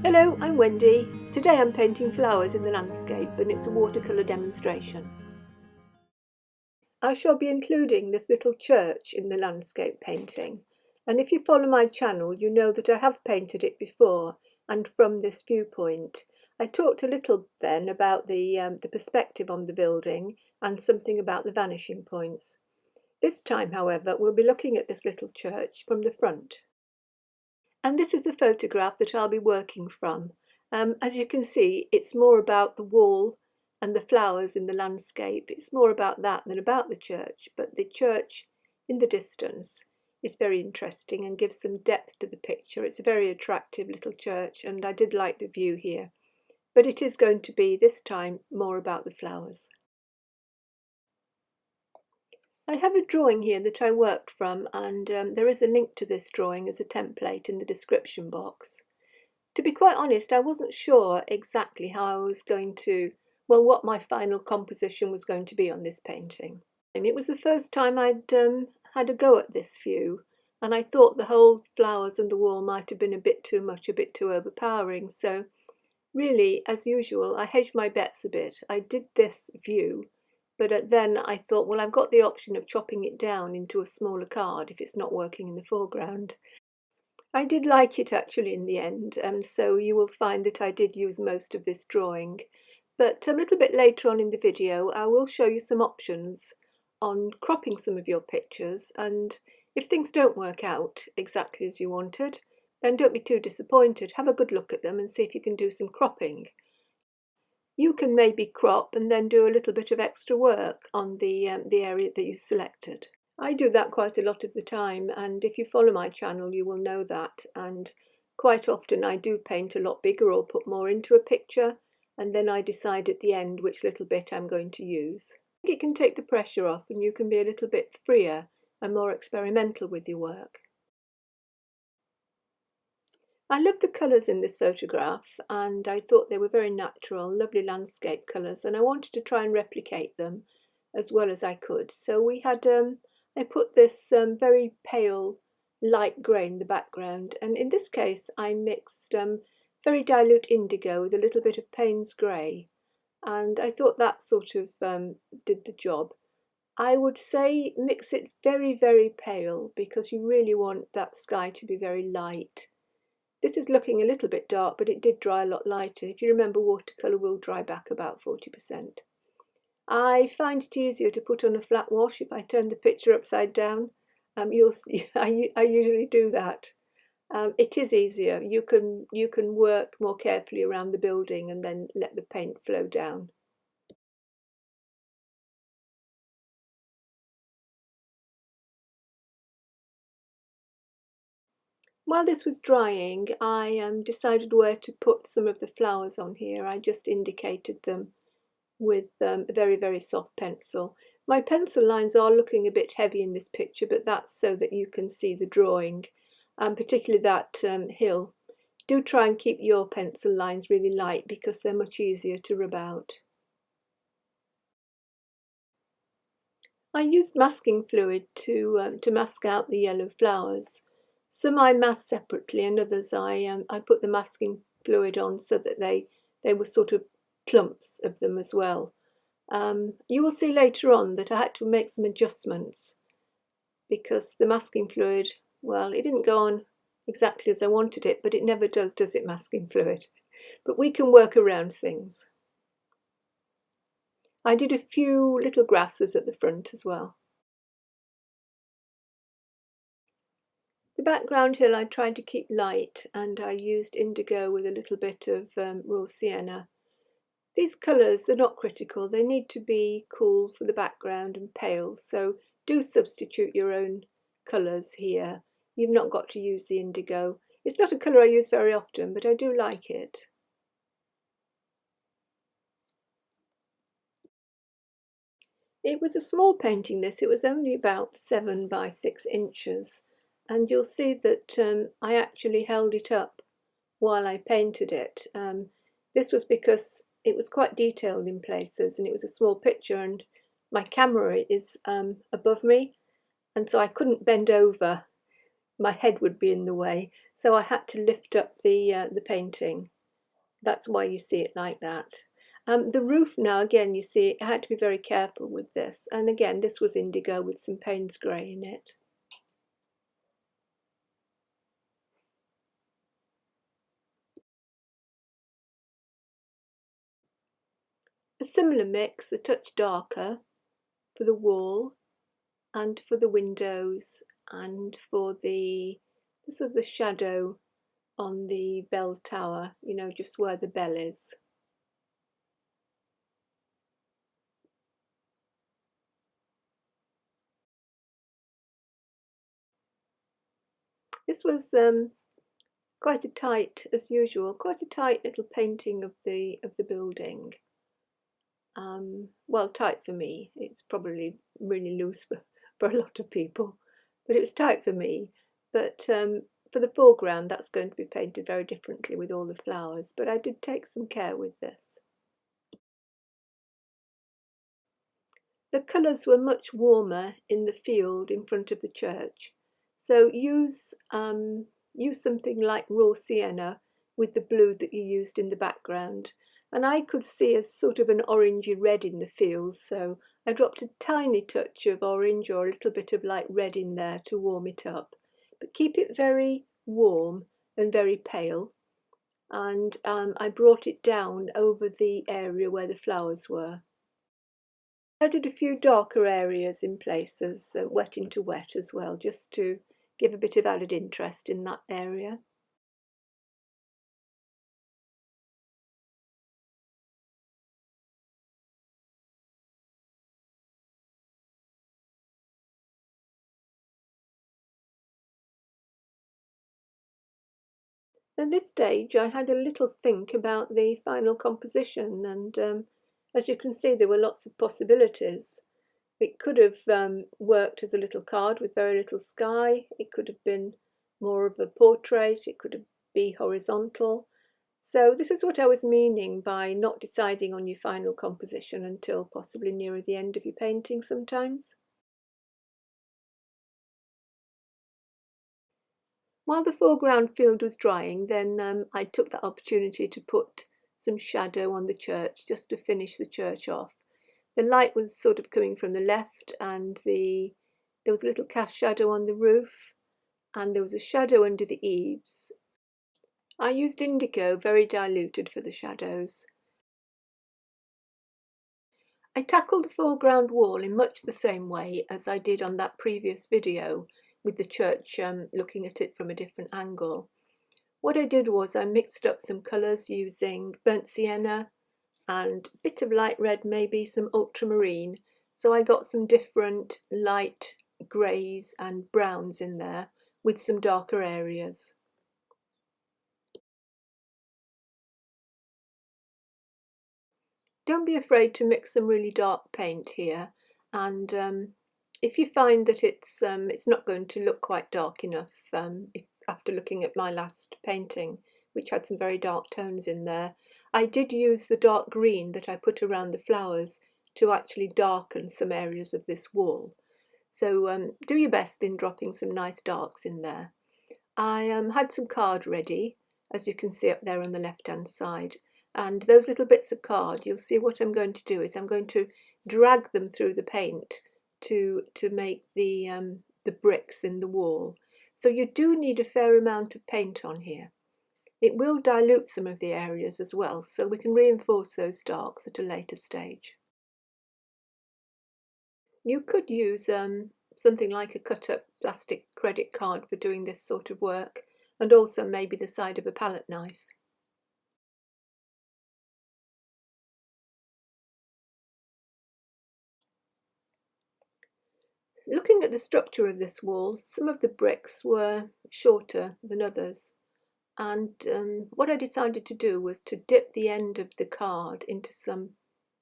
Hello, I'm Wendy. Today I'm painting flowers in the landscape and it's a watercolour demonstration. I shall be including this little church in the landscape painting, and if you follow my channel you know that I have painted it before and from this viewpoint. I talked a little then about the perspective on the building and something about the vanishing points. This time, however, we'll be looking at this little church from the front. And this is the photograph that I'll be working from. As you can see, it's more about the wall and the flowers in the landscape. It's more about that than about the church, but the church in the distance is very interesting and gives some depth to the picture. It's a very attractive little church and I did like the view here. But it is going to be, this time, more about the flowers. I have a drawing here that I worked from, and there is a link to this drawing as a template in the description box. To be quite honest, I wasn't sure exactly how I was going to, well, what my final composition was going to be on this painting. And it was the first time I'd had a go at this view, and I thought the whole flowers and the wall might have been a bit too much, a bit too overpowering. So really, as usual, I hedged my bets a bit. I did this view, but then I thought, well, I've got the option of chopping it down into a smaller card if it's not working in the foreground. I did like it actually in the end, so you will find that I did use most of this drawing. But a little bit later on in the video, I will show you some options on cropping some of your pictures, and if things don't work out exactly as you wanted, then don't be too disappointed. Have a good look at them and see if you can do some cropping. You can maybe crop and then do a little bit of extra work on the area that you selected. I do that quite a lot of the time, and if you follow my channel you will know that, and quite often I do paint a lot bigger or put more into a picture, and then I decide at the end which little bit I'm going to use. I think it can take the pressure off and you can be a little bit freer and more experimental with your work. I love the colours in this photograph and I thought they were very natural, lovely landscape colours, and I wanted to try and replicate them as well as I could. So we had, I put this very pale light grey in the background, and in this case I mixed very dilute indigo with a little bit of Payne's grey, and I thought that sort of did the job. I would say mix it very, very pale because you really want that sky to be very light. This is looking a little bit dark, but it did dry a lot lighter. If you remember, watercolour will dry back about 40%. I find it easier to put on a flat wash if I turn the picture upside down. You'll see, I usually do that. It is easier. You can work more carefully around the building and then let the paint flow down. While this was drying, I decided where to put some of the flowers on here. I just indicated them with a very, very soft pencil. My pencil lines are looking a bit heavy in this picture, but that's so that you can see the drawing, particularly that hill. Do try and keep your pencil lines really light because they're much easier to rub out. I used masking fluid to mask out the yellow flowers. Some I masked separately, and others I put the masking fluid on so that they were sort of clumps of them as well. You will see later on that I had to make some adjustments because the masking fluid, well, it didn't go on exactly as I wanted it, but it never does it, masking fluid? But we can work around things. I did a few little grasses at the front as well. The background hill I tried to keep light, and I used indigo with a little bit of raw sienna. These colours are not critical, they need to be cool for the background and pale, so do substitute your own colours here. You've not got to use the indigo. It's not a colour I use very often, but I do like it. It was a small painting this, it was only about 7 by 6 inches, and you'll see that I actually held it up while I painted it. This was because it was quite detailed in places and it was a small picture and my camera is above me, and so I couldn't bend over my head would be in the way, so I had to lift up the painting. That's why you see it like that. The roof now, again, you see, I had to be very careful with this. And again, this was indigo with some Payne's grey in it. A similar mix, a touch darker for the wall and for the windows and for the sort of the shadow on the bell tower, you know, just where the bell is. This was quite a tight, as usual, quite a tight little painting of the building. Well, tight for me. It's probably really loose for a lot of people, but it was tight for me. But for the foreground, that's going to be painted very differently with all the flowers. But I did take some care with this. The colours were much warmer in the field in front of the church, so use something like raw sienna with the blue that you used in the background. And I could see a sort of an orangey red in the fields, so I dropped a tiny touch of orange or a little bit of light red in there to warm it up. But keep it very warm and very pale. And I brought it down over the area where the flowers were. I added a few darker areas in places, wet into wet as well, just to give a bit of added interest in that area. At this stage, I had a little think about the final composition, and as you can see, there were lots of possibilities. It could have worked as a little card with very little sky. It could have been more of a portrait. It could be horizontal. So this is what I was meaning by not deciding on your final composition until possibly nearer the end of your painting sometimes. While the foreground field was drying, then I took that opportunity to put some shadow on the church just to finish the church off. The light was sort of coming from the left, and there was a little cast shadow on the roof, and there was a shadow under the eaves. I used indigo, very diluted, for the shadows. I tackled the foreground wall in much the same way as I did on that previous video with the church, looking at it from a different angle. What I did was I mixed up some colours using burnt sienna and a bit of light red, maybe some ultramarine. So I got some different light greys and browns in there with some darker areas. Don't be afraid to mix some really dark paint here, and if you find that it's not going to look quite dark enough, after looking at my last painting, which had some very dark tones in there, I did use the dark green that I put around the flowers to actually darken some areas of this wall. So do your best in dropping some nice darks in there. I had some card ready, as you can see up there on the left hand side, and those little bits of card, you'll see what I'm going to do is I'm going to drag them through the paint to make the bricks in the wall. So you do need a fair amount of paint on here. It will dilute some of the areas as well, so we can reinforce those darks at a later stage. You could use something like a cut-up plastic credit card for doing this sort of work, and also maybe the side of a palette knife. Looking at the structure of this wall, some of the bricks were shorter than others, and what I decided to do was to dip the end of the card into some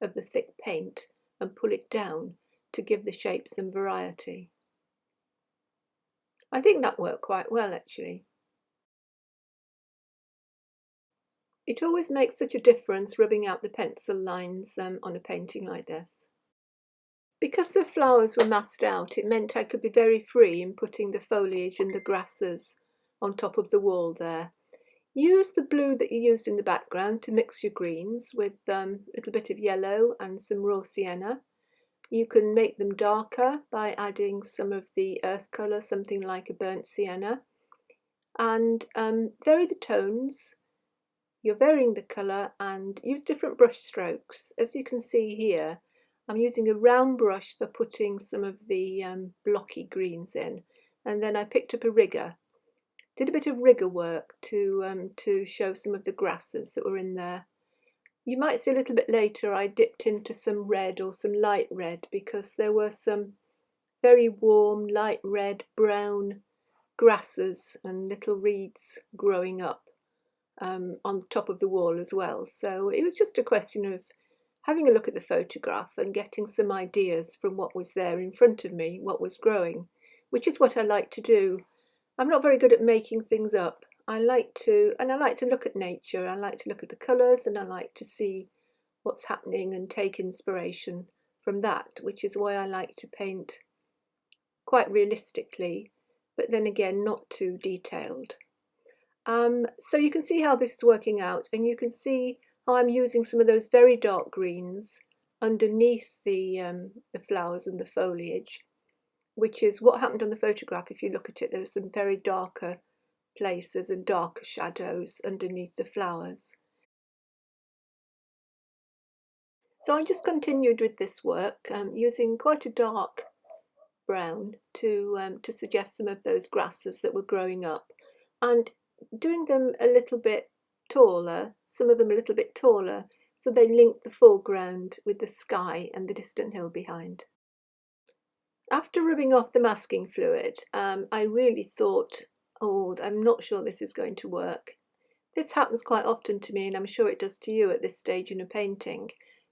of the thick paint and pull it down to give the shape some variety. I think that worked quite well, actually. It always makes such a difference rubbing out the pencil lines on a painting like this. Because the flowers were masked out, it meant I could be very free in putting the foliage and the grasses on top of the wall there. Use the blue that you used in the background to mix your greens with a little bit of yellow and some raw sienna. You can make them darker by adding some of the earth colour, something like a burnt sienna, and vary the tones. You're varying the colour and use different brush strokes. As you can see here, I'm using a round brush for putting some of the blocky greens in, and then I picked up a rigger. Did a bit of rigger work to show some of the grasses that were in there. You might see a little bit later I dipped into some red or some light red because there were some very warm light red brown grasses and little reeds growing up on the top of the wall as well. So it was just a question of having a look at the photograph and getting some ideas from what was there in front of me, what was growing, which is what I like to do. I'm not very good at making things up. I like to look at nature. I like to look at the colours and I like to see what's happening and take inspiration from that, which is why I like to paint quite realistically, but then again not too detailed. So you can see how this is working out, and you can see how I'm using some of those very dark greens underneath the flowers and the foliage, which is what happened on the photograph. If you look at it, there are some very darker places and darker shadows underneath the flowers. So I just continued with this work using quite a dark brown to suggest some of those grasses that were growing up, and doing them a little bit taller, some of them a little bit taller, so they linked the foreground with the sky and the distant hill behind. After rubbing off the masking fluid, I really thought, oh, I'm not sure this is going to work. This happens quite often to me, and I'm sure it does to you at this stage in a painting,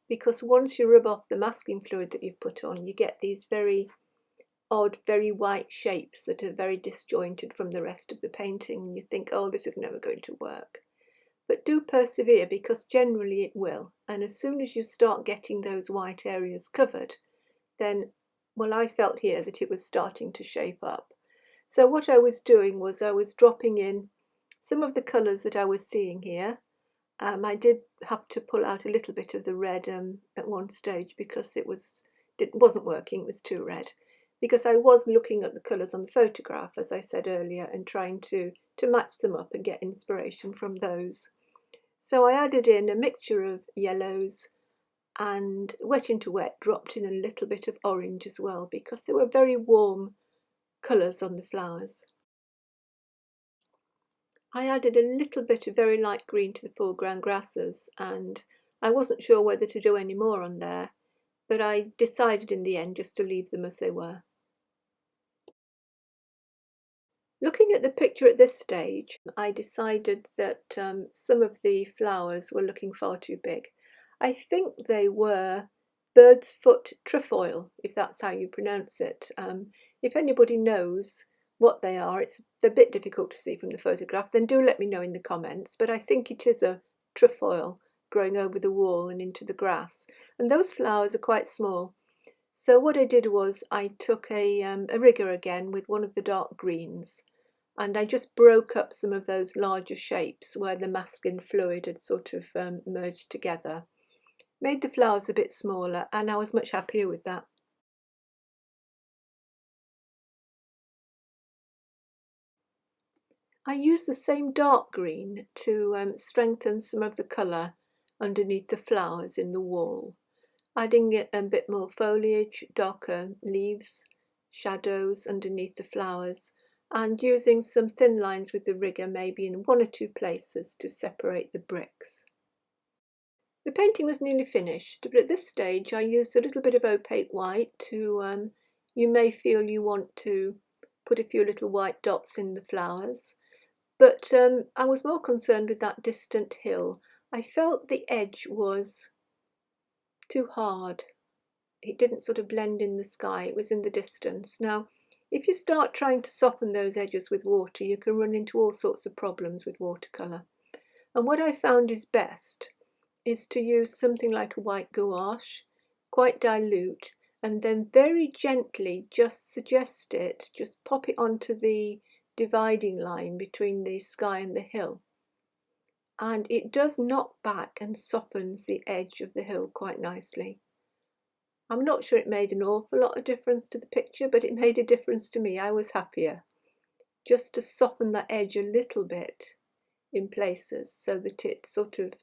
because once you rub off the masking fluid that you've put on, you get these very odd, very white shapes that are very disjointed from the rest of the painting, and you think, oh, this is never going to work. But do persevere, because generally it will, and as soon as you start getting those white areas covered, then, well, I felt here that it was starting to shape up. So what I was doing was I was dropping in some of the colours that I was seeing here. I did have to pull out a little bit of the red at one stage because it wasn't working, it was too red. Because I was looking at the colours on the photograph, as I said earlier, and trying to match them up and get inspiration from those. So I added in a mixture of yellows and wet into wet, dropped in a little bit of orange as well, because there were very warm colours on the flowers. I added a little bit of very light green to the foreground grasses, and I wasn't sure whether to do any more on there, but I decided in the end just to leave them as they were. Looking at the picture at this stage, I decided that some of the flowers were looking far too big. I think they were bird's foot trefoil, if that's how you pronounce it. If anybody knows what they are, it's a bit difficult to see from the photograph, then do let me know in the comments, but I think it is a trefoil growing over the wall and into the grass, and those flowers are quite small. So what I did was I took a rigger again with one of the dark greens, and I just broke up some of those larger shapes where the masking fluid had sort of merged together. Made the flowers a bit smaller, and I was much happier with that. I used the same dark green to strengthen some of the colour underneath the flowers in the wall, adding a bit more foliage, darker leaves, shadows underneath the flowers, and using some thin lines with the rigger maybe in one or two places to separate the bricks. The painting was nearly finished, but at this stage I used a little bit of opaque white to, you may feel you want to put a few little white dots in the flowers, but I was more concerned with that distant hill. I felt the edge was too hard. It didn't sort of blend in the sky, it was in the distance. Now, if you start trying to soften those edges with water, you can run into all sorts of problems with watercolour. And what I found is best is to use something like a white gouache, quite dilute, and then very gently just suggest it, just pop it onto the dividing line between the sky and the hill. And it does knock back and softens the edge of the hill quite nicely. I'm not sure it made an awful lot of difference to the picture, but it made a difference to me. I was happier just to soften that edge a little bit in places so that it sort of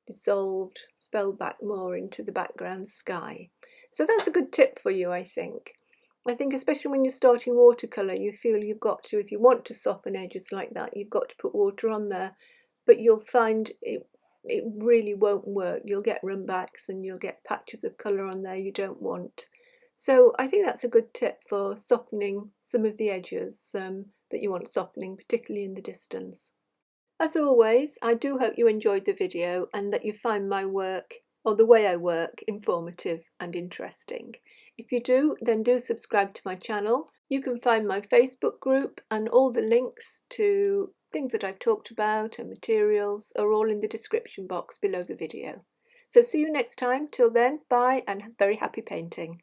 dissolved, fell back more into the background sky. So that's a good tip for you, I think. I think especially when you're starting watercolour, you feel you've got to, if you want to soften edges like that, you've got to put water on there, but you'll find it really won't work. You'll get runbacks and you'll get patches of colour on there you don't want. So I think that's a good tip for softening some of the edges that you want softening, particularly in the distance. As always, I do hope you enjoyed the video and that you find my work, or the way I work, informative and interesting. If you do, then do subscribe to my channel. You can find my Facebook group, and all the links to things that I've talked about and materials are all in the description box below the video. So see you next time. Till then, bye and very happy painting.